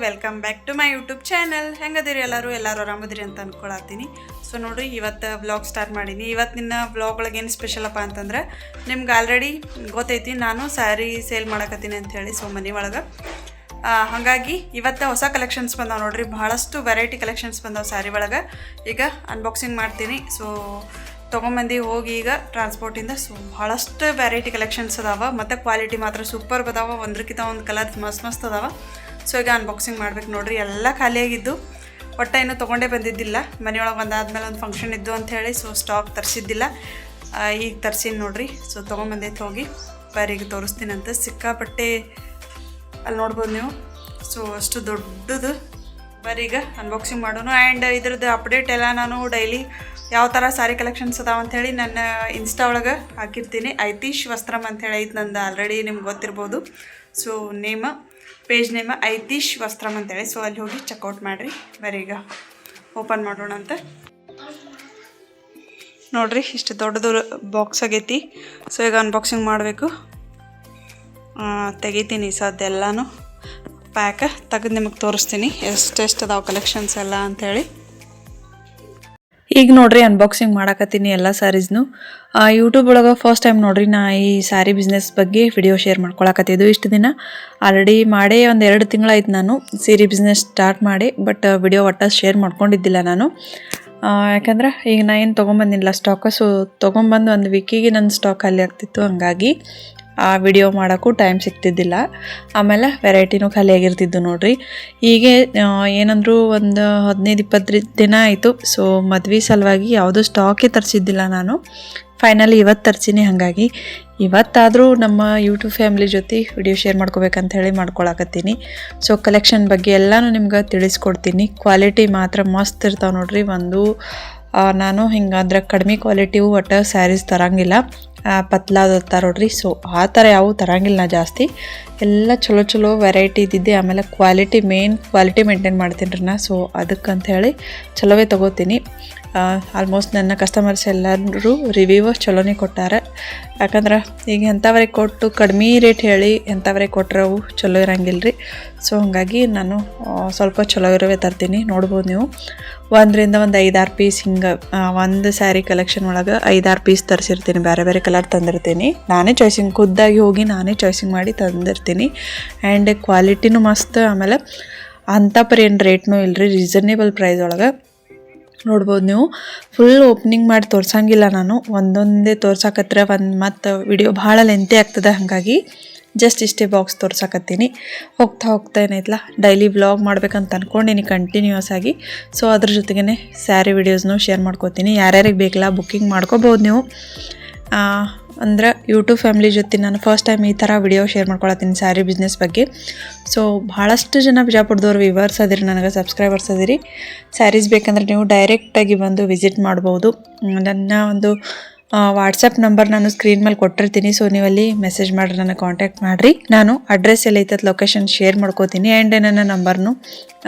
Welcome back to my YouTube channel. ಹೆಂಗದಿರಿ ಎಲ್ಲರೂ ಆರಾಮದಿರಿ ಅಂತ ಅಂದ್ಕೊಳತ್ತೀನಿ. ಸೊ ನೋಡಿರಿ, ಇವತ್ತು ವ್ಲಾಗ್ ಸ್ಟಾರ್ಟ್ ಮಾಡೀನಿ. ಇವತ್ತಿನ ವ್ಲಾಗ್ ಒಳಗೆ ಏನು ಸ್ಪೆಷಲಪ್ಪ ಅಂತಂದ್ರೆ, ನಿಮ್ಗೆ ಆಲ್ರೆಡಿ ಗೊತ್ತೈತಿ ನಾನು ಸ್ಯಾರಿ ಸೇಲ್ ಮಾಡಕತ್ತೀನಿ ಅಂಥೇಳಿ. ಸೊ ಮನೆ ಒಳಗೆ ಹಾಗಾಗಿ ಇವತ್ತು ಹೊಸ ಕಲೆಕ್ಷನ್ಸ್ ಬಂದಾವೆ ನೋಡಿರಿ. ಭಾಳಷ್ಟು ವೆರೈಟಿ ಕಲೆಕ್ಷನ್ಸ್ ಬಂದಾವೆ ಸ್ಯಾರಿ ಒಳಗೆ. ಈಗ ಅನ್ಬಾಕ್ಸಿಂಗ್ ಮಾಡ್ತೀನಿ. ಸೊ ತೊಗೊಂಬಂದು ಹೋಗಿ ಈಗ ಟ್ರಾನ್ಸ್ಪೋರ್ಟಿಂದ. ಸೊ ಭಾಳಷ್ಟು ವೆರೈಟಿ ಕಲೆಕ್ಷನ್ಸ್ ಅದಾವೆ ಮತ್ತು ಕ್ವಾಲಿಟಿ ಮಾತ್ರ ಸೂಪರ್ ಅದಾವೆ. ಒಂದ್ರಕ್ಕಿಂತ ಒಂದು ಕಲರ್ ಮಸ್ತ್ ಅದಾವೆ. ಸೊ ಈಗ ಅನ್ಬಾಕ್ಸಿಂಗ್ ಮಾಡ್ಬೇಕು ನೋಡಿರಿ. ಎಲ್ಲ ಖಾಲಿಯಾಗಿದ್ದು, ಒಟ್ಟು ಏನೂ ತೊಗೊಂಡೇ ಬಂದಿದ್ದಿಲ್ಲ. ಮನೆಯೊಳಗೆ ಬಂದಾದ್ಮೇಲೆ ಒಂದು ಫಂಕ್ಷನ್ ಇದ್ದು ಅಂಥೇಳಿ ಸೊ ಸ್ಟಾಕ್ ತರಿಸಿದ್ದಿಲ್ಲ. ಈಗ ತರಿಸೀನಿ ನೋಡಿರಿ. ಸೊ ತೊಗೊಂಬಂದೈತೆ ಹೋಗಿ ಬಾರಿಗೆ ತೋರಿಸ್ತೀನಂತ. ಸಿಕ್ಕಾಪಟ್ಟೆ ಅಲ್ಲಿ ನೋಡ್ಬೋದು ನೀವು. ಸೊ ಅಷ್ಟು ದೊಡ್ಡದು. ಬರೀಗ ಅನ್ಬಾಕ್ಸಿಂಗ್ ಮಾಡೋಣ. ಆ್ಯಂಡ್ ಇದ್ರದ್ದು ಅಪ್ಡೇಟ್ ಎಲ್ಲ ನಾನು ಡೈಲಿ ಯಾವ ಥರ ಸ್ಯಾರಿ ಕಲೆಕ್ಷನ್ಸ್ ಅದಾವೆ ಅಂಥೇಳಿ ನನ್ನ ಇನ್ಸ್ಟಾ ಒಳಗೆ ಹಾಕಿರ್ತೀನಿ. ಐತೀಶ್ ವಸ್ತ್ರಮ್ ಅಂಥೇಳಿ ಐತೆ ನಂದು, ಆಲ್ರೆಡಿ ನಿಮ್ಗೆ ಗೊತ್ತಿರ್ಬೋದು. ಸೊ ಪೇಜ್ ನೇಮ ಐತೀಶ್ ವಸ್ತ್ರಮ್ ಅಂತೇಳಿ. ಸೊ ಅಲ್ಲಿ ಹೋಗಿ ಚೆಕ್ಔಟ್ ಮಾಡಿರಿ. ಬರೀಗ ಓಪನ್ ಮಾಡೋಣ ಅಂತ ನೋಡಿರಿ. ಇಷ್ಟು ದೊಡ್ಡದು ಬಾಕ್ಸ್ ಆಗೈತಿ. ಸೊ ಈಗ ಅನ್ಬಾಕ್ಸಿಂಗ್ ಮಾಡಬೇಕು. ತೆಗಿತೀನಿ ಸದ್ದೆಲ್ಲನೂ ಪ್ಯಾಕ ತೆಗೆದು ನಿಮಗೆ ತೋರಿಸ್ತೀನಿ ಎಷ್ಟು ಅದಾವೆ ಕಲೆಕ್ಷನ್ಸ್ ಎಲ್ಲ ಅಂಥೇಳಿ. ಈಗ ನೋಡ್ರಿ ಅನ್ಬಾಕ್ಸಿಂಗ್ ಮಾಡಕತ್ತೀನಿ ಎಲ್ಲ ಸ್ಯಾರೀಸ್ನು. ಯೂಟ್ಯೂಬ್ ಒಳಗೆ ಫಸ್ಟ್ ಟೈಮ್ ನೋಡ್ರಿ ನಾ ಈ ಸ್ಯಾರಿ ಬಿಸ್ನೆಸ್ ಬಗ್ಗೆ ವಿಡಿಯೋ ಶೇರ್ ಮಾಡ್ಕೊಳಕತ್ತಿದ್ದು. ಇಷ್ಟು ದಿನ ಆಲ್ರೆಡಿ ಮಾಡೇ ಒಂದು 2 ತಿಂಗಳಾಯ್ತು ನಾನು ಸೀರೆ ಬಿಸ್ನೆಸ್ ಸ್ಟಾರ್ಟ್ ಮಾಡಿ. ಬಟ್ ವಿಡಿಯೋ ಒಟ್ಟು ಶೇರ್ ಮಾಡ್ಕೊಂಡಿದ್ದಿಲ್ಲ ನಾನು. ಯಾಕಂದ್ರೆ ಈಗ ನಾ ಏನು ತೊಗೊಂಬಂದಿಲ್ಲ ಸ್ಟಾಕ್. ಸೊ ತೊಗೊಂಬಂದು ಒಂದು ವೀಕಿಗೆ ನನ್ನ ಸ್ಟಾಕ್ ಖಾಲಿ ಆಗ್ತಿತ್ತು. ಹಂಗಾಗಿ ಆ ವಿಡಿಯೋ ಮಾಡೋಕ್ಕೂ ಟೈಮ್ ಸಿಗ್ತಿದ್ದಿಲ್ಲ. ಆಮೇಲೆ ವೆರೈಟಿನೂ ಖಾಲಿಯಾಗಿರ್ತಿದ್ದು ನೋಡಿರಿ. ಹೀಗೆ ಏನಂದರೂ ಒಂದು 15-20 ದಿನ ಆಯಿತು. ಸೊ ಮದ್ವೆ ಸಲುವಾಗಿ ಯಾವುದೂ ಸ್ಟಾಕೇ ತರಿಸಿದ್ದಿಲ್ಲ ನಾನು. ಫೈನಲಿ ಇವತ್ತು ತರಿಸೀನಿ. ಹಾಗಾಗಿ ಇವತ್ತಾದರೂ ನಮ್ಮ ಯೂಟ್ಯೂಬ್ ಫ್ಯಾಮಿಲಿ ಜೊತೆ ವಿಡಿಯೋ ಶೇರ್ ಮಾಡ್ಕೋಬೇಕಂತ ಹೇಳಿ ಮಾಡ್ಕೊಳಕತ್ತೀನಿ. ಸೊ ಕಲೆಕ್ಷನ್ ಬಗ್ಗೆ ಎಲ್ಲನೂ ನಿಮ್ಗೆ ತಿಳಿಸ್ಕೊಡ್ತೀನಿ. ಕ್ವಾಲಿಟಿ ಮಾತ್ರ ಮಸ್ತ್ ಇರ್ತಾವೆ ನೋಡಿರಿ. ನಾನು ಹಿಂಗಂದ್ರೆ ಕಡಿಮೆ ಕ್ವಾಲಿಟಿವು ಒಟ್ಟು ಸ್ಯಾರೀಸ್ ತರಂಗಿಲ್ಲ. ಪತ್ಲಾದ ನೋಡ್ರಿ. ಸೊ ಆ ಥರ ಯಾವ ತರಂಗಿಲ್ಲ ನಾ ಜಾಸ್ತಿ. ಎಲ್ಲ ಚಲೋ ವೆರೈಟಿ ಇದ್ದಿದ್ದೆ. ಆಮೇಲೆ ಮೇನ್ ಕ್ವಾಲಿಟಿ ಮೇಂಟೈನ್ ಮಾಡ್ತೀನಿ ರೀ ನಾ. ಸೊ ಅದಕ್ಕಂತ ಹೇಳಿ ಚಲೋವೇ ತೊಗೋತೀನಿ. ಆಲ್ಮೋಸ್ಟ್ ನನ್ನ ಕಸ್ಟಮರ್ಸ್ ಎಲ್ಲರೂ ರಿವ್ಯೂ ಚಲೋನೇ ಕೊಟ್ಟಾರೆ. ಯಾಕಂದ್ರೆ ಈಗ ಎಂಥವ್ರಿಗೆ ಕೊಟ್ಟು ಕಡಿಮೆ ರೇಟ್ ಹೇಳಿ ಎಂಥವ್ರಿಗೆ ಕೊಟ್ಟರೆ ಅವು ಚಲೋ ಇರಂಗಿಲ್ಲ ರೀ. ಸೊ ಹಾಗಾಗಿ ನಾನು ಸ್ವಲ್ಪ ಚಲೋ ಇರೋವೇ ತರ್ತೀನಿ. ನೋಡ್ಬೋದು ನೀವು 1ರಿಂದ 5-6 ಪೀಸ್ ಹಿಂಗೆ ಒಂದು ಸ್ಯಾರಿ ಕಲೆಕ್ಷನ್ ಒಳಗೆ 5-6 ಪೀಸ್ ತರಿಸಿರ್ತೀನಿ. ಬೇರೆ ಬೇರೆ ಕಲರ್ ತಂದಿರ್ತೀನಿ. ನಾನೇ ಖುದ್ದಾಗಿ ಹೋಗಿ ನಾನೇ ಚಾಯ್ಸಿಂಗ್ ಮಾಡಿ ತಂದಿರ್ತೀನಿ. ಆ್ಯಂಡ್ ಕ್ವಾಲಿಟಿನೂ ಮಸ್ತ್. ಆಮೇಲೆ ಅಂಥ ಏನು ರೇಟ್ನೂ ಇಲ್ಲರಿ, ರೀಸನೇಬಲ್ ಪ್ರೈಸ್ ಒಳಗೆ. ನೋಡ್ಬೋದು ನೀವು. ಫುಲ್ ಓಪನಿಂಗ್ ಮಾಡಿ ತೋರ್ಸಂಗಿಲ್ಲ ನಾನು. ಒಂದೊಂದೇ ತೋರ್ಸಕತ್ರ ಮತ್ತು ವಿಡಿಯೋ ಭಾಳ ಲೆಂತಿ ಆಗ್ತದೆ. ಹಾಗಾಗಿ ಜಸ್ಟ್ ಇಷ್ಟೇ ಬಾಕ್ಸ್ ತೋರ್ಸಕತ್ತೀನಿ. ಹೋಗ್ತಾ ಏನೈತಲ್ಲ ಡೈಲಿ ವ್ಲಾಗ್ ಮಾಡ್ಬೇಕಂತ ಅಂದ್ಕೊಂಡಿನಿ ಕಂಟಿನ್ಯೂಸ್ ಆಗಿ. ಸೊ ಅದ್ರ ಜೊತೆಗೇ ಸ್ಯಾರಿ ವಿಡಿಯೋಸ್ನು ಶೇರ್ ಮಾಡ್ಕೋತೀನಿ. ಯಾರ್ಯಾರಿಗೆ ಬೇಕಲ್ಲ ಬುಕ್ಕಿಂಗ್ ಮಾಡ್ಕೋಬೋದು ನೀವು. ಅಂದ್ರೆ ಯೂಟ್ಯೂಬ್ ಫ್ಯಾಮಿಲಿ ಜೊತೆ ನಾನು ಫಸ್ಟ್ ಟೈಮ್ ಈ ಥರ ವಿಡಿಯೋ ಶೇರ್ ಮಾಡ್ಕೊಳತ್ತೀನಿ ಸ್ಯಾರಿ ಬಿಸ್ನೆಸ್ ಬಗ್ಗೆ. ಸೊ ಭಾಳಷ್ಟು ಜನ ಬಿಜಾಪುರದವ್ರು ವಿವರ್ಸ್ ಅದಿರಿ, ನನಗೆ ಸಬ್ಸ್ಕ್ರೈಬರ್ಸ್ ಅದಿರಿ. ಸ್ಯಾರೀಸ್ ಬೇಕಂದ್ರೆ ನೀವು ಡೈರೆಕ್ಟಾಗಿ ಬಂದು ವಿಸಿಟ್ ಮಾಡ್ಬೋದು. ನನ್ನ ಒಂದು ವಾಟ್ಸಪ್ ನಂಬರ್ ನಾನು ಸ್ಕ್ರೀನ್ ಮೇಲೆ ಕೊಟ್ಟಿರ್ತೀನಿ. ಸೊ ನೀವಲ್ಲಿ ಮೆಸೇಜ್ ಮಾಡಿರಿ, ನನಗೆ ಕಾಂಟ್ಯಾಕ್ಟ್ ಮಾಡಿರಿ. ನಾನು ಅಡ್ರೆಸ್ ಎಲ್ಲ ಐತದ ಲೊಕೇಶನ್ ಶೇರ್ ಮಾಡ್ಕೋತೀನಿ. ಆ್ಯಂಡ್ ನನ್ನ ನಂಬರ್ನು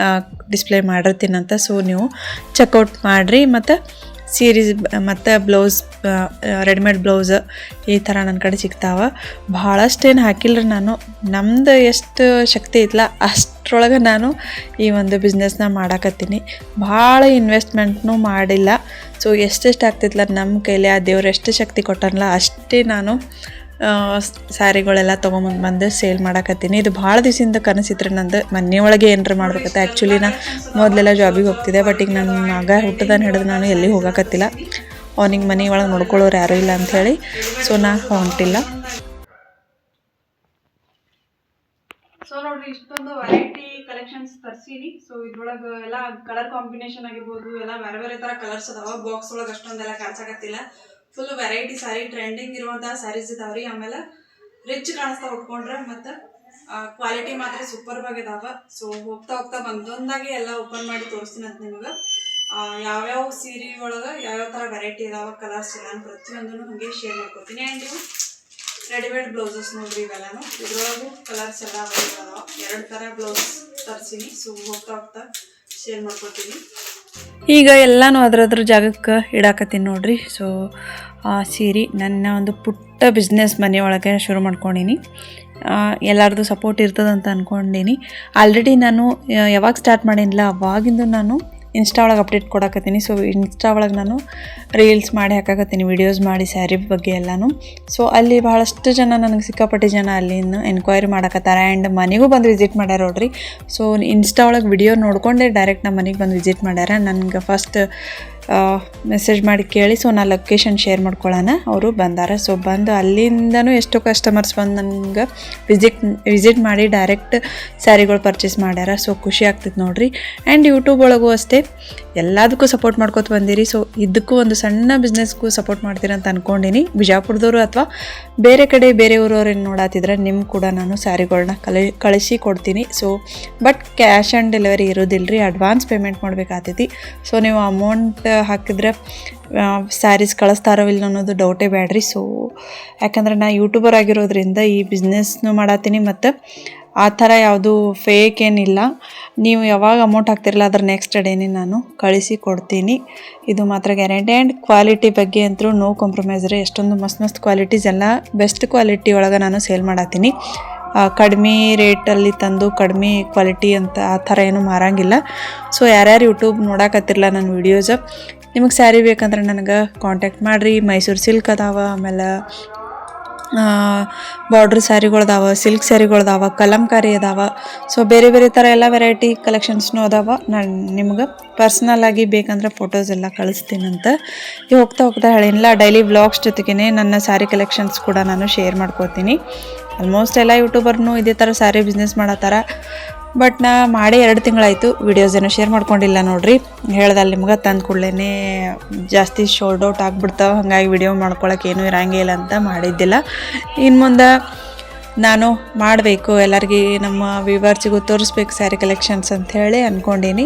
ಡಿಸ್ಪ್ಲೇ ಮಾಡಿರ್ತೀನಂತ. ಸೊ ನೀವು ಚೆಕ್ಔಟ್ ಮಾಡಿರಿ. ಮತ್ತು ಸೀರೀಸ್ ಮತ್ತು ಬ್ಲೌಸ್, ರೆಡಿಮೇಡ್ ಬ್ಲೌಸ್ ಈ ಥರ ನನ್ನ ಕಡೆ ಸಿಗ್ತಾವೆ. ಭಾಳಷ್ಟೇನು ಹಾಕಿಲ್ಲರಿ ನಾನು. ನಮ್ದು ಎಷ್ಟು ಶಕ್ತಿ ಐತಲ್ಲ ಅಷ್ಟರೊಳಗೆ ನಾನು ಈ ಒಂದು ಬಿಸ್ನೆಸ್ನ ಮಾಡಾಕತ್ತೀನಿ. ಭಾಳ ಇನ್ವೆಸ್ಟ್ಮೆಂಟ್ನೂ ಮಾಡಿಲ್ಲ. ಸೊ ಎಷ್ಟೆಷ್ಟು ಆಗ್ತೈತಲ್ಲ ನಮ್ಮ ಕೈಲಿ ಆ ದೇವ್ರು ಎಷ್ಟು ಶಕ್ತಿ ಕೊಟ್ಟಾನಲ್ಲ ಅಷ್ಟೇ ನಾನು ಸ್ಯಾರಿಗಳೆಲ್ಲ ತೊಗೊಂಬಂದು ಸೇಲ್ ಮಾಡಾಕತ್ತೀನಿ. ಇದು ಭಾಳ ದಿವಸದಿಂದ ಕನಸಿತ್ರಿ ನಂದು. ಮನೆಯೊಳಗೆ ಏನಾರ ಮಾಡ್ಬೇಕತ್ತ. ಆ್ಯಕ್ಚುಲಿ ನಾ ಮೊದಲೆಲ್ಲ ಜಾಬಿಗೆ ಹೋಗ್ತಿದ್ದೆ. ಬಟ್ ಈಗ ನನ್ನ ಮಗ ಹುಟ್ಟದಾನ ಹಿಡಿದು ನಾನು ಎಲ್ಲಿ ಹೋಗಕತ್ತಿಲ್ಲ. ಅವನಿಗೆ ಮನೆ ಒಳಗೆ ನೋಡ್ಕೊಳ್ಳೋರು ಯಾರೂ ಇಲ್ಲ ಅಂಥೇಳಿ. ಸೊ ನಾ ಹೊಂಟಿಲ್ಲ. ಸೊ ನೋಡ್ರಿ, ಇಷ್ಟೊಂದು ವೆರೈಟಿ ಕಲೆಕ್ಷನ್ಸ್ ತರಿಸೀನಿ. ಸೊ ಇದ್ರೊಳಗೆ ಎಲ್ಲ ಕಲರ್ ಕಾಂಬಿನೇಷನ್ ಆಗಿರ್ಬೋದು. ಎಲ್ಲ ಬೇರೆ ಬೇರೆ ಥರ ಕಲರ್ಸ್ ಅದಾವ. ಬಾಕ್ಸ್ ಒಳಗೆ ಅಷ್ಟೊಂದೆಲ್ಲ ಕಾಣಿಸಾಕತ್ತಿಲ್ಲ. ಫುಲ್ ವೆರೈಟಿ ಸ್ಯಾರಿ, ಟ್ರೆಂಡಿಂಗ್ ಇರುವಂತಹ ಸ್ಯಾರೀಸ್ ಇದಾವ್ರಿ. ಆಮೇಲೆ ರಿಚ್ ಕಾಣಿಸ್ತಾ ಉಟ್ಕೊಂಡ್ರೆ. ಮತ್ತು ಕ್ವಾಲಿಟಿ ಮಾತ್ರ ಸೂಪರ್ ಆಗಿದಾವ. ಸೊ ಹೋಗ್ತಾ ಒಂದೊಂದಾಗಿ ಎಲ್ಲ ಓಪನ್ ಮಾಡಿ ತೋರಿಸ್ತೀನಿ ಅಂತ ನಿಮಗೆ. ಯಾವ್ಯಾವ ಸೀರೆ ಒಳಗೆ ಯಾವ್ಯಾವ ಥರ ವೆರೈಟಿ ಇದಾವ, ಕಲರ್ಸ್ ಎಲ್ಲ ಪ್ರತಿಯೊಂದನ್ನು ಹಾಗೆ ಶೇರ್ ಮಾಡ್ಕೊತೀನಿ. ಆ್ಯಂಡ್ ನೀವು ರೆಡಿಮೇಡ್ ಬ್ಲೌಸಸ್ ನೋಡ್ರಿ. ಇವೆಲ್ಲನು ಇದ್ರೊಳಗೂ ಕಲರ್ಸ್ ಎಲ್ಲ ಅದಾವ. 2 ಥರ ಬ್ಲೌಸ್ ತರಿಸೀನಿ. ಸೊ ಹೋಗ್ತಾ ಶೇರ್ ಮಾಡ್ಕೊತೀನಿ. ಈಗ ಎಲ್ಲನೂ ಅದ್ರ ಜಾಗಕ್ಕೆ ಇಡಾಕತ್ತೀನಿ ನೋಡ್ರಿ. ಸೊ ಸೀರೆ ನನ್ನ ಒಂದು ಪುಟ್ಟ ಬಿಸ್ನೆಸ್ ಮನೆಯೊಳಗೆ ಶುರು ಮಾಡ್ಕೊಂಡೀನಿ. ಎಲ್ಲರದು ಸಪೋರ್ಟ್ ಇರ್ತದಂತ ಅಂದ್ಕೊಂಡೀನಿ. ಆಲ್ರೆಡಿ ನಾನು ಯಾವಾಗ ಸ್ಟಾರ್ಟ್ ಮಾಡೀನಿಲ್ಲ ಅವಾಗಿಂದ ನಾನು ಇನ್ಸ್ಟಾ ಒಳಗೆ ಅಪ್ಡೇಟ್ ಕೊಡಕತ್ತೀನಿ. ಸೊ ಇನ್ಸ್ಟಾ ಒಳಗೆ ನಾನು ರೀಲ್ಸ್ ಮಾಡಿ ಹಾಕಾಕತ್ತೀನಿ, ವಿಡಿಯೋಸ್ ಮಾಡಿ ಸ್ಯಾರಿ ಬಗ್ಗೆ ಎಲ್ಲನೂ. ಸೊ ಅಲ್ಲಿ ಭಾಳಷ್ಟು ಜನ ನನಗೆ ಸಿಕ್ಕಾಪಟ್ಟೆ ಜನ ಅಲ್ಲಿಂದ ಎನ್ಕ್ವೈರಿ ಮಾಡಕತ್ತಾರ ಆ್ಯಂಡ್ ಮನೆಗೂ ಬಂದು ವಿಸಿಟ್ ಮಾಡ್ಯಾರ ನೋಡ್ರಿ. ಸೊ ಇನ್ಸ್ಟಾ ಒಳಗೆ ವಿಡಿಯೋ ನೋಡ್ಕೊಂಡೆ ಡೈರೆಕ್ಟ್ ನಮ್ಮ ಮನೆಗೆ ಬಂದು ವಿಸಿಟ್ ಮಾಡ್ಯಾರ. ನನಗೆ ಫಸ್ಟ್ ಮೆಸೇಜ್ ಮಾಡಿ ಕೇಳಿ ಸೊ ನಾನು ಲೊಕೇಶನ್ ಶೇರ್ ಮಾಡ್ಕೊಳ್ಳೋಣ, ಅವರು ಬಂದಾರ. ಸೊ ಬಂದು ಅಲ್ಲಿಂದನೂ ಎಷ್ಟೋ ಕಸ್ಟಮರ್ಸ್ ಬಂದು ನನಗೆ ವಿಸಿಟ್ ಮಾಡಿ ಡೈರೆಕ್ಟ್ ಸ್ಯಾರಿಗಳು ಪರ್ಚೇಸ್ ಮಾಡ್ಯಾರ. ಸೊ ಖುಷಿ ಆಗ್ತೈತೆ ನೋಡ್ರಿ. ಆ್ಯಂಡ್ ಯೂಟ್ಯೂಬ್ ಒಳಗೂ ಅಷ್ಟೇ ಎಲ್ಲದಕ್ಕೂ ಸಪೋರ್ಟ್ ಮಾಡ್ಕೊತ ಬಂದಿರಿ. ಸೊ ಇದಕ್ಕೂ ಒಂದು ಸಣ್ಣ ಬಿಸ್ನೆಸ್ಗೂ ಸಪೋರ್ಟ್ ಮಾಡ್ತೀರಂತ ಅಂದ್ಕೊಂಡೀನಿ. ಬಿಜಾಪುರದವರು ಅಥವಾ ಬೇರೆ ಕಡೆ ಬೇರೆ ಊರವ್ರು ಏನು ನೋಡತ್ತಿದ್ರೆ ನಿಮ್ಗೆ ಕೂಡ ನಾನು ಸ್ಯಾರಿಗಳನ್ನ ಕಳಿಸಿ ಕೊಡ್ತೀನಿ. So but cash on delivery ಇರೋದಿಲ್ಲ ರೀ, ಅಡ್ವಾನ್ಸ್ ಪೇಮೆಂಟ್ ಮಾಡಬೇಕಾಗ್ತೈತಿ. ಸೊ ನೀವು ಅಮೌಂಟ್ ಹಾಕಿದ್ರೆ ಸ್ಯಾರೀಸ್ ಕಳಿಸ್ತಾರೋ ಇಲ್ಲ ಅನ್ನೋದು ಡೌಟೇ ಬೇಡ್ರಿ. ಸೊ ಯಾಕಂದ್ರೆ ನಾ ಯೂಟ್ಯೂಬರ್ ಆಗಿರೋದ್ರಿಂದ ಈ ಬಿಸ್ನೆಸ್ನು ಮಾಡತ್ತೀನಿ ಮತ್ತು ಆ ಥರ ಯಾವುದು ಫೇಕ್ ಏನಿಲ್ಲ. ನೀವು ಯಾವಾಗ ಅಮೌಂಟ್ ಹಾಕ್ತಿರಲ್ಲ ಅದ್ರ ನೆಕ್ಸ್ಟ್ ಡೇನೇ ನಾನು ಕಳಿಸಿ ಕೊಡ್ತೀನಿ, ಇದು ಮಾತ್ರ ಗ್ಯಾರಂಟಿ. ಆ್ಯಂಡ್ ಕ್ವಾಲಿಟಿ ಬಗ್ಗೆ ಅಂತೂ ನೋ ಕಾಂಪ್ರಮೈಸ್ ರೀ. ಎಷ್ಟೊಂದು ಮಸ್ತ್ ಕ್ವಾಲಿಟೀಸ್ ಎಲ್ಲ ಬೆಸ್ಟ್ ಕ್ವಾಲಿಟಿ ಒಳಗೆ ನಾನು ಸೇಲ್ ಮಾಡತ್ತೀನಿ. ಕಡಿಮೆ ರೇಟಲ್ಲಿ ತಂದು ಕಡಿಮೆ ಕ್ವಾಲಿಟಿ ಅಂತ ಆ ಥರ ಏನೂ ಮಾರಂಗಿಲ್ಲ. ಸೊ ಯಾರ್ಯಾರು ಯೂಟ್ಯೂಬ್ ನೋಡಕತ್ತಿರಲ್ಲ ನನ್ನ ವೀಡಿಯೋಸ್, ನಿಮಗೆ ಸ್ಯಾರಿ ಬೇಕಂದ್ರೆ ನನಗೆ ಕಾಂಟ್ಯಾಕ್ಟ್ ಮಾಡಿರಿ. ಮೈಸೂರು ಸಿಲ್ಕ್ ಅದಾವ, ಆಮೇಲೆ ಬಾರ್ಡ್ರ್ ಸ್ಯಾರಿಗಳದಾವ, ಸಿಲ್ಕ್ ಸ್ಯಾರಿಗಳದಾವ, ಕಲಂಕಾರಿ ಅದಾವ. ಸೊ ಬೇರೆ ಬೇರೆ ಥರ ಎಲ್ಲ ವೆರೈಟಿ ಕಲೆಕ್ಷನ್ಸ್ನೂ ಅದಾವ. ನಾನು ನಿಮ್ಗೆ ಪರ್ಸ್ನಲ್ಲಾಗಿ ಬೇಕಂದ್ರೆ ಫೋಟೋಸ್ ಎಲ್ಲ ಕಳಿಸ್ತೀನಂತ. ಈಗ ಹೋಗ್ತಾ ಹೋಗ್ತಾ ಹೇಳಿಲ್ಲ, ಡೈಲಿ ವ್ಲಾಗ್ಸ್ ಜೊತೆಗೇ ನನ್ನ ಸ್ಯಾರಿ ಕಲೆಕ್ಷನ್ಸ್ ಕೂಡ ನಾನು ಶೇರ್ ಮಾಡ್ಕೋತೀನಿ. ಆಲ್ಮೋಸ್ಟ್ ಎಲ್ಲ ಯೂಟ್ಯೂಬರ್ನು ಇದೇ ಥರ ಸ್ಯಾರಿ ಬಿಸ್ನೆಸ್ ಮಾಡತ್ತಾರ. ಬಟ್ ನಾ ಮಾಡಿ 2 ತಿಂಗಳಾಯಿತು, ವೀಡಿಯೋಸ್ ಏನೋ ಶೇರ್ ಮಾಡ್ಕೊಂಡಿಲ್ಲ ನೋಡ್ರಿ. ಹೇಳ್ದಲ್ಲ ನಿಮ್ಗೆ ತಂದು ಕೂಡಲೇ ಜಾಸ್ತಿ ಶೋಲ್ಡ್ ಔಟ್ ಆಗಿಬಿಡ್ತಾವೆ, ಹಾಗಾಗಿ ವಿಡಿಯೋ ಮಾಡ್ಕೊಳಕ್ಕೆ ಏನೂ ಇರಂಗೇ ಇಲ್ಲ ಅಂತ ಮಾಡಿದ್ದಿಲ್ಲ. ಇನ್ನು ಮುಂದೆ ನಾನು ಮಾಡಬೇಕು, ಎಲ್ಲರಿಗೆ ನಮ್ಮ ವ್ಯೂವರ್ಸಿಗೂ ತೋರಿಸ್ಬೇಕು ಸ್ಯಾರಿ ಕಲೆಕ್ಷನ್ಸ್ ಅಂಥೇಳಿ ಅಂದ್ಕೊಂಡೀನಿ.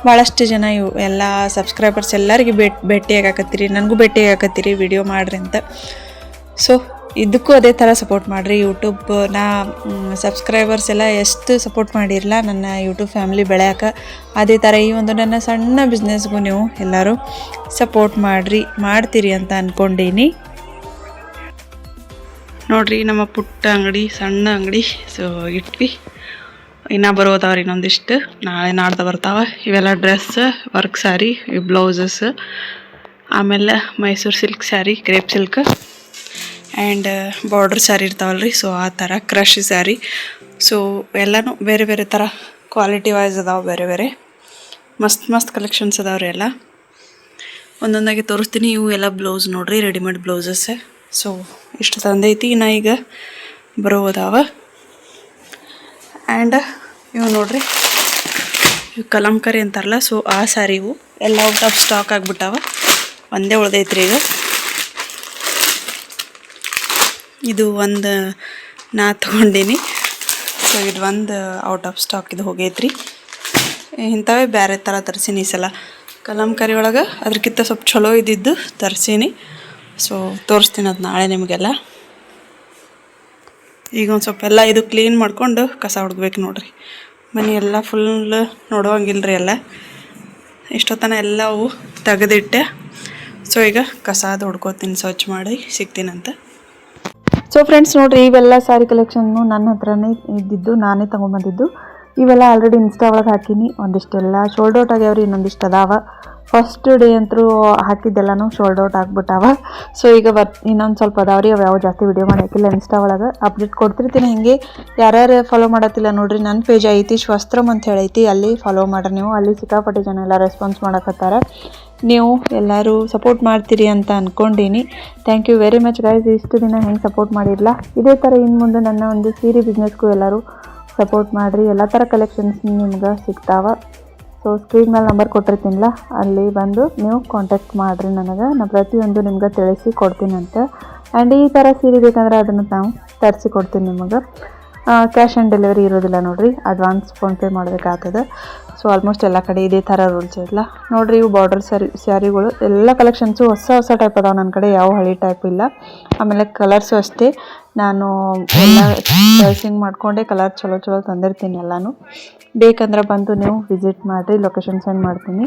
ಭಾಳಷ್ಟು ಜನ ಎಲ್ಲ ಸಬ್ಸ್ಕ್ರೈಬರ್ಸ್ ಎಲ್ಲರಿಗೆ ಭೇಟಿಯಾಗಕತ್ತೀರಿ, ನನಗೂ ಭೇಟಿಯಾಗಕತ್ತೀರಿ ವಿಡಿಯೋ ಮಾಡಿರಿ ಅಂತ. ಸೊ ಇದಕ್ಕೂ ಅದೇ ಥರ ಸಪೋರ್ಟ್ ಮಾಡಿರಿ. ಯೂಟ್ಯೂಬ್ನ ಸಬ್ಸ್ಕ್ರೈಬರ್ಸ್ ಎಲ್ಲ ಎಷ್ಟು ಸಪೋರ್ಟ್ ಮಾಡಿರಲ್ಲ ನನ್ನ ಯೂಟ್ಯೂಬ್ ಫ್ಯಾಮಿಲಿ ಬೆಳೆಯೋಕೆ, ಅದೇ ಥರ ಈ ಒಂದು ನನ್ನ ಸಣ್ಣ ಬಿಸ್ನೆಸ್ಗೂ ನೀವು ಎಲ್ಲರೂ ಸಪೋರ್ಟ್ ಮಾಡ್ತೀರಿ ಅಂತ ಅಂದ್ಕೊಂಡೀನಿ ನೋಡಿರಿ. ನಮ್ಮ ಪುಟ್ಟ ಅಂಗಡಿ, ಸಣ್ಣ ಅಂಗಡಿ ಸೊ ಇಟ್ವಿ. ಇನ್ನೂ ಬರೋದವ್ರಿ ಇನ್ನೊಂದಿಷ್ಟು, ನಾಳೆ ನಾಡ್ದು ಬರ್ತಾವೆ. ಇವೆಲ್ಲ ಡ್ರೆಸ್, ವರ್ಕ್ ಸ್ಯಾರಿ, ಬ್ಲೌಸಸ್, ಆಮೇಲೆ Mysuru silk saree, crepe silk and border saree ಇರ್ತಾವಲ್ರಿ. ಸೊ ಆ ಥರ ಕ್ರಶ್ ಸ್ಯಾರಿ. ಸೊ ಎಲ್ಲನೂ ಬೇರೆ ಬೇರೆ ಥರ ಕ್ವಾಲಿಟಿ ವೈಸ್ ಅದಾವೆ, ಬೇರೆ ಬೇರೆ ಮಸ್ತ್ ಕಲೆಕ್ಷನ್ಸ್ ಅದಾವ್ರಿ. ಎಲ್ಲ ಒಂದೊಂದಾಗಿ ತೋರಿಸ್ತೀನಿ. ಇವು ಎಲ್ಲ ಬ್ಲೌಸ್ ನೋಡ್ರಿ, ರೆಡಿಮೇಡ್ ಬ್ಲೌಸಸ್. ಸೊ ಇಷ್ಟು ತಂದೈತಿ, ನಾ ಈಗ ಬರೋದಾವ. ಆ್ಯಂಡ್ ಇವು ನೋಡ್ರಿ, ಇವು ಕಲಂಕಾರಿ ಅಂತಾರಲ್ಲ, ಸೊ ಆ ಸ್ಯಾರಿ ಇವು ಎಲ್ಲ ಔಟ್ ಆಫ್ ಸ್ಟಾಕ್ ಆಗಿಬಿಟ್ಟಾವ, ಒಂದೇ ಉಳ್ದೈತ್ರಿ ಈಗ. ಇದು ಒಂದು ನಾ ತೊಗೊಂಡೀನಿ. ಸೊ ಇದು ಒಂದು ಔಟ್ ಆಫ್ ಸ್ಟಾಕ್ ಇದು ಹೋಗೈತ್ರಿ. ಇಂಥವೇ ಬೇರೆ ಥರ ತರಿಸೀನಿ ಈ ಸಲ. ಕಲಂಕಾರಿ ಒಳಗೆ ಅದಕ್ಕಿಂತ ಸ್ವಲ್ಪ ಚಲೋ ಇದ್ದಿದ್ದು ತರಿಸೀನಿ. ಸೊ ತೋರಿಸ್ತೀನಿ ಅದು ನಾಳೆ ನಿಮಗೆಲ್ಲ. ಈಗ ಒಂದು ಸ್ವಲ್ಪ ಎಲ್ಲ ಇದು ಕ್ಲೀನ್ ಮಾಡ್ಕೊಂಡು ಕಸ ಹುಡ್ಬೇಕು ನೋಡ್ರಿ. ಮನೆ ಎಲ್ಲ ಫುಲ್ ನೋಡುವಂಗಿಲ್ರಿ, ಎಲ್ಲ ಇಷ್ಟೊತ್ತನ ಎಲ್ಲ ಅವು ತೆಗೆದಿಟ್ಟೆ. ಸೊ ಈಗ ಕಸ ಅದು ಹುಡ್ಕೋತೀನಿ, ಸ್ವಚ್ಛ ಮಾಡಿ ಸಿಗ್ತೀನಂತ. ಸೊ ಫ್ರೆಂಡ್ಸ್ ನೋಡಿರಿ, ಇವೆಲ್ಲ ಸ್ಯಾರಿ ಕಲೆಕ್ಷನ್ನು ನನ್ನ ಹತ್ರನೇ ಇದ್ದಿದ್ದು, ನಾನೇ ತೊಗೊಂಬಂದಿದ್ದು. ಇವೆಲ್ಲ ಆಲ್ರೆಡಿ ಇನ್ಸ್ಟಾ ಒಳಗೆ ಹಾಕೀನಿ. ಒಂದಿಷ್ಟೆಲ್ಲ ಶೋಲ್ಡ್ ಔಟ್ ಆಗ್ಯಾವ್ರಿ, ಇನ್ನೊಂದಿಷ್ಟು ಅದಾವ. ಫಸ್ಟ್ ಡೇ ಅಂತೂ ಹಾಕಿದ್ದೆಲ್ಲನೂ ಶೋಲ್ಡ್ ಔಟ್ ಆಗ್ಬಿಟ್ಟಾವ. ಸೊ ಈಗ ಇನ್ನೊಂದು ಸ್ವಲ್ಪ ಅದಾವ್ರಿ, ಅವು ಯಾವ ಜಾಸ್ತಿ ವಿಡಿಯೋ ಮಾಡಿ ಹಾಕಿಲ್ಲ. ಇನ್ಸ್ಟಾ ಒಳಗೆ ಅಪ್ಡೇಟ್ ಕೊಡ್ತಿರ್ತೀನಿ. ಹಿಂಗೆ ಯಾರ್ಯಾರು ಫಾಲೋ ಮಾಡತ್ತಿಲ್ಲ ನೋಡಿರಿ, ನನ್ನ ಪೇಜ್ ಐತಿ ಶ್ವಸ್ತ್ರಮ್ ಅಂತ ಹೇಳೈತಿ, ಅಲ್ಲಿ ಫಾಲೋ ಮಾಡ್ರಿ ನೀವು. ಅಲ್ಲಿ ಸಿಕ್ಕಾಪಟ್ಟೆ ಜನ ಎಲ್ಲ ರೆಸ್ಪಾನ್ಸ್ ಮಾಡಕತ್ತಾರ. ನೀವು ಎಲ್ಲರೂ ಸಪೋರ್ಟ್ ಮಾಡ್ತೀರಿ ಅಂತ ಅಂದ್ಕೊಂಡೀನಿ. Thank you very much guys. ಇಷ್ಟು ದಿನ ಹೆಂಗೆ ಸಪೋರ್ಟ್ ಮಾಡಿರಲ್ಲ, ಇದೇ ಥರ ಇನ್ನು ಮುಂದೆ ನನ್ನ ಒಂದು ಸೀರೆ ಬಿಸ್ನೆಸ್ಗೂ ಎಲ್ಲರೂ ಸಪೋರ್ಟ್ ಮಾಡಿರಿ. ಎಲ್ಲ ಥರ ಕಲೆಕ್ಷನ್ಸ್ ನಿಮ್ಗೆ ಸಿಗ್ತಾವೆ. ಸೊ ಸ್ಕ್ರೀನ್ ಮೇಲೆ ನಂಬರ್ ಕೊಟ್ಟಿರ್ತೀನಿಲ್ಲ, ಅಲ್ಲಿ ಬಂದು ನೀವು ಕಾಂಟ್ಯಾಕ್ಟ್ ಮಾಡಿರಿ ನನಗೆ. ನಾನು ಪ್ರತಿಯೊಂದು ನಿಮ್ಗೆ ತಿಳಿಸಿ ಕೊಡ್ತೀನಂತೆ. ಆ್ಯಂಡ್ ಈ ಥರ ಸೀರೆ ಬೇಕಂದ್ರೆ ಅದನ್ನು ನಾವು ತರಿಸಿ ಕೊಡ್ತೀನಿ ನಿಮಗೆ. ಕ್ಯಾಶ್ ಆನ್ ಡೆಲಿವರಿ ಇರೋದಿಲ್ಲ ನೋಡಿರಿ, ಅಡ್ವಾನ್ಸ್ ಫೋನ್ಪೇ ಮಾಡಬೇಕಾಗ್ತದೆ. ಸೊ ಆಲ್ಮೋಸ್ಟ್ ಎಲ್ಲ ಕಡೆ ಇದೇ ಥರ ರೂಲ್ಸ್ ಇಲ್ಲ ನೋಡಿರಿ. ಇವು ಬಾರ್ಡರ್ ಸ್ಯಾರಿಗಳು ಎಲ್ಲ ಕಲೆಕ್ಷನ್ಸು ಹೊಸ ಟೈಪ್ ಅದಾವೆ ನನ್ನ ಕಡೆ, ಯಾವ ಹಳೆ ಟೈಪ್ ಇಲ್ಲ. ಆಮೇಲೆ ಕಲರ್ಸು ಅಷ್ಟೇ, ನಾನು ಎಲ್ಲ ಚಾಯ್ಸಿಂಗ್ ಮಾಡಿಕೊಂಡೆ ಕಲರ್ ಚಲೋ ತಂದಿರ್ತೀನಿ ಎಲ್ಲನೂ. ಬೇಕಂದ್ರೆ ಬಂದು ನೀವು ವಿಸಿಟ್ ಮಾಡಿರಿ, ಲೊಕೇಶನ್ ಸೆಂಡ್ ಮಾಡ್ತೀನಿ.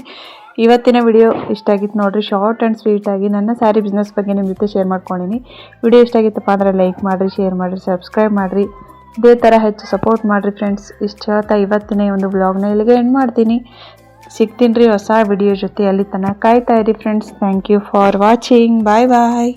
ಇವತ್ತಿನ ವಿಡಿಯೋ ಇಷ್ಟ ಆಗಿತ್ತು ನೋಡಿರಿ, ಶಾರ್ಟ್ ಆ್ಯಂಡ್ ಸ್ವೀಟಾಗಿ ನನ್ನ ಸ್ಯಾರಿ ಬಿಸ್ನೆಸ್ ಬಗ್ಗೆ ನಿಮ್ಮ ಜೊತೆ ಶೇರ್ ಮಾಡ್ಕೊಂಡಿನಿ. ವಿಡಿಯೋ ಇಷ್ಟ ಆಗಿತ್ತಪ್ಪ ಅಂದರೆ ಲೈಕ್ ಮಾಡಿರಿ, ಶೇರ್ ಮಾಡಿರಿ, ಸಬ್ಸ್ಕ್ರೈಬ್ ಮಾಡಿರಿ. ಇದೇ ಥರ ಹೆಚ್ಚು ಸಪೋರ್ಟ್ ಮಾಡಿರಿ ಫ್ರೆಂಡ್ಸ್. ಇಷ್ಟು ಹೇಳ್ತಾ ಇವತ್ತಿನ ಈ ಒಂದು ಬ್ಲಾಗ್ನ ಇಲ್ಲಿಗೆ ಎಂಡ್ ಮಾಡ್ತೀನಿ. ಸಿಗ್ತೀನಿ ರೀ ಹೊಸ ವಿಡಿಯೋ ಜೊತೆ. ಅಲ್ಲಿ ತನಕ ಕಾಯ್ತಾ ಇರಿ friends. Thank you for watching. Bye bye.